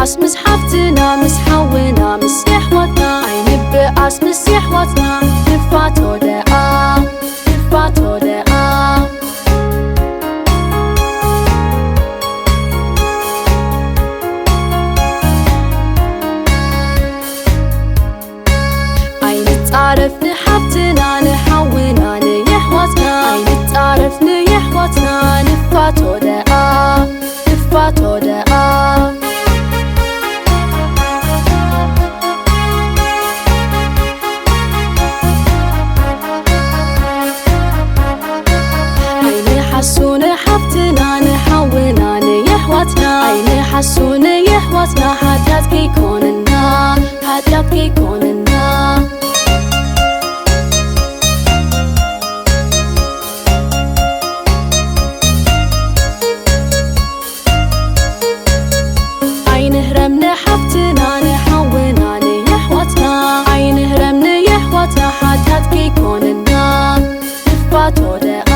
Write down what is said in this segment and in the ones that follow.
بقاس مس حفتنا مس حونا مس يحوتنا عين بقاس مس يحوتنا نفاتو دقا نفاتو دقا عين تعرف نحفتنا نحونا نيحوتنا عين تعرف نيحوتنا نفاتو دقا نفاتو دقا حسون حفتنا نحونا نيحوتنا عين حسون يحوتنا حتى كيكوننا حتى كيكوننا عين هرمنا حفتنا نحونا نيحوتنا عين هرمنا يحوتنا حتى كيكوننا نفاتو دقا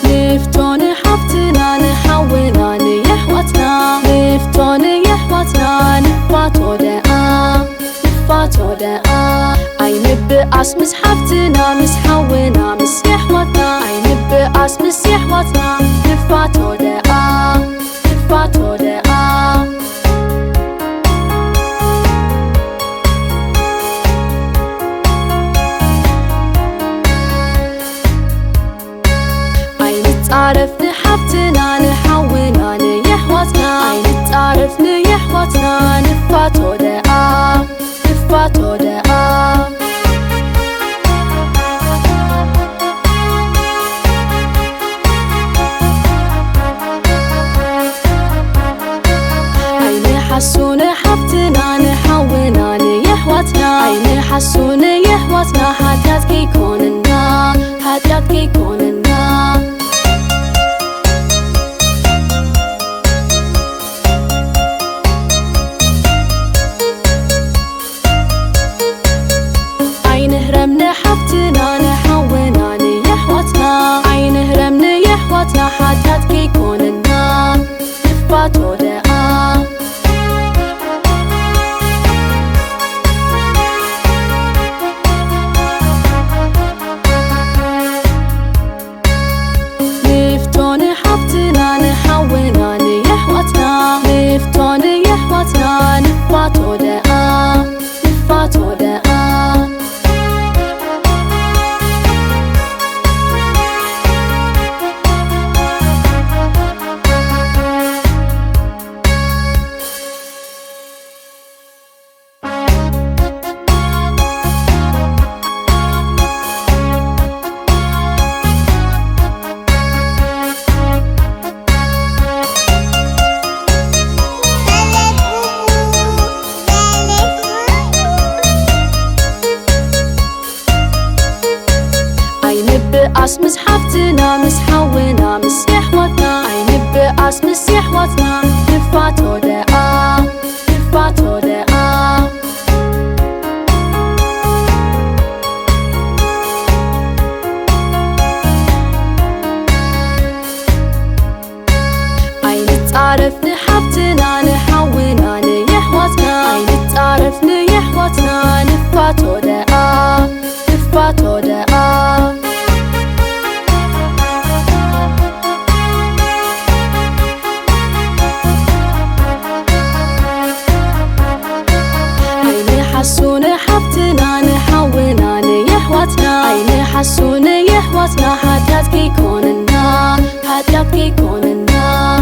نفتون حفتنا نحونا نيحوتنا نفتون يحوتنا نفاتو دقا نفاتو دقا عين بقاس مس حفتنا مس حونا مس يحوتنا عين بقاس مس يحوتنا نفاتو دقا نفاتو دقا تعرف نحفتنا نحونا نيحوتنا عين تعرف نيحوتنا نفاتو دقا نفاتو دقا عين حسون حفتنا نحونا نيحوتنا عين حسون يحوتنا حتى كيكوننا حتى كيكوننا عين هرمنا حفتنا نحونا نيحوتنا عين هرمنا يحوتنا حتى كيكوننا نفاتو دقا نفتون حفتنا نحونا نيحوتنا نفتون يحوتنا نفاتو دقا نفاتو دقا بقاس مس حفتنا مس حونا مس يحوتنا عين بقاس مس يحوتنا نفاتو دقا نفاتو دقا عين تعرف نحفتنا نحونا نيحوتنا عين تعرف نيحوتنا نفاتو دقا نفاتو دقا حسون حفتنا نحونا نيحوتنا عين حسون يحوتنا حتى كيكوننا حتى كيكوننا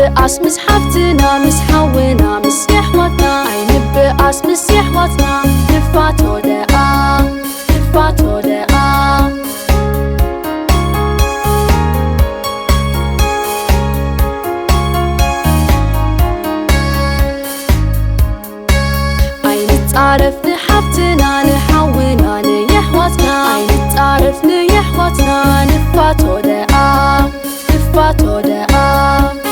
نبقاس مس حفتنا مس حونا مس يحوتنا أي نبقاس مس يحوتنا نفاتو دقا نفاتو دقا أي نتعرف نحفتنا نحونا نيحوتنا أي نتعرف نيحوتنا نفاتو دقا نفاتو دقا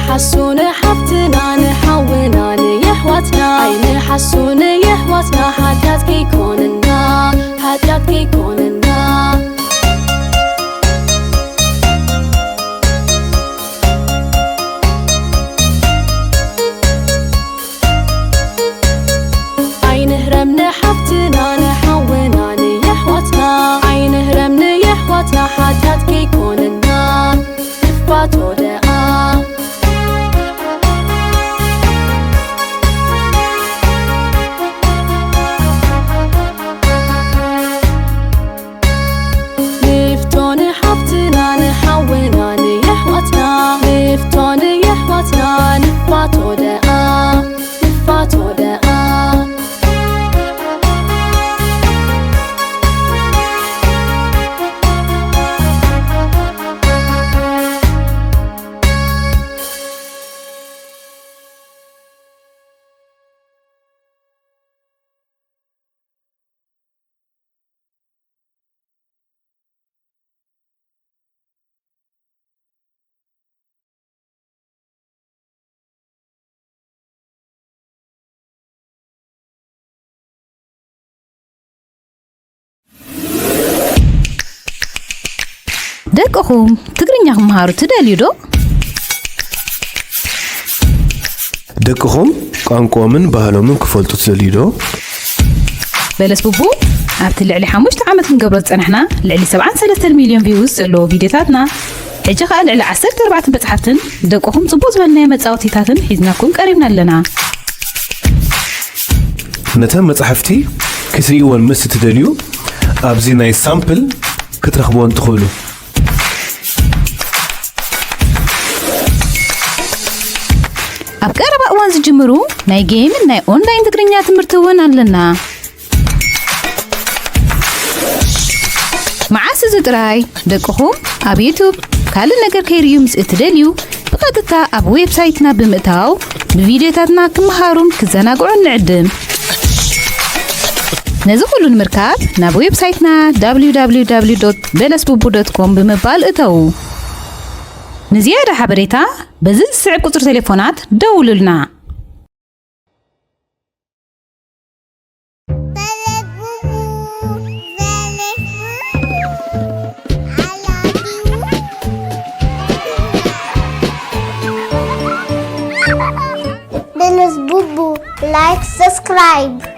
نحسون حفتنا نحونا نيحوتنا أي نحسون يحوتنا حتى كيكوننا حتى كيكوننا أي نهرم نحفتنا نحونا نيحوتنا أي نهرم نيحوتنا حتى كيكوننا نفاتو دقا نحونا نيحوتنا نفتون يحوتنا نفاتو دقا نفاتو دقا دقهم تقرنيا مهارو تدليو دو دقهم قانقومن ባህሎምን ክፈልጡ ትደልዩ ዶ በለስ ቡቡ ኣብቲ ልዕሊ 5 ዓመት ንገብሮ ፀንሕና ልዕሊ 73 ሚልዮን ቪውስ ዘለዎ ቪድዮታትና ሕጂ ከዓ ልዕሊ 14 መጽሓፍትን ደቅኹም ጽቡቕ ዝበልናዮ መጻወቲታትን ሒዝናኩም ቀሪብና ኣለና ነተን መጽሓፍቲ ክትሪእዎን ምስ ትደልዩ ኣብዚ ናይ ሳምፕል ክትረኽብዎን ትኽእሉ ኣብ ቀረባ እዋን ዝጅምሩ ናይ ጌምን ናይ ኦንላይን ትግርኛ ትምህርቲ እውን ኣለና መዓስ ዝጥራይ ደቅኹም ኣብ ዩቱብ ካልእ ነገር ከይርዩ ምስ እትደልዩ ብቐጥታ ኣብ ዌብሳይትና ብምእታው ብቪድዮታትና ክመሃሩን ክዘናግዑን ንዕድም ነዚ ኩሉ ንምርካብ ናብ ዌብሳይትና www.belesbubu.com ብምባል እተው نزيادة حبريتا بزز سعب قطر تليفونات دوللنا Belesbubu, like, subscribe.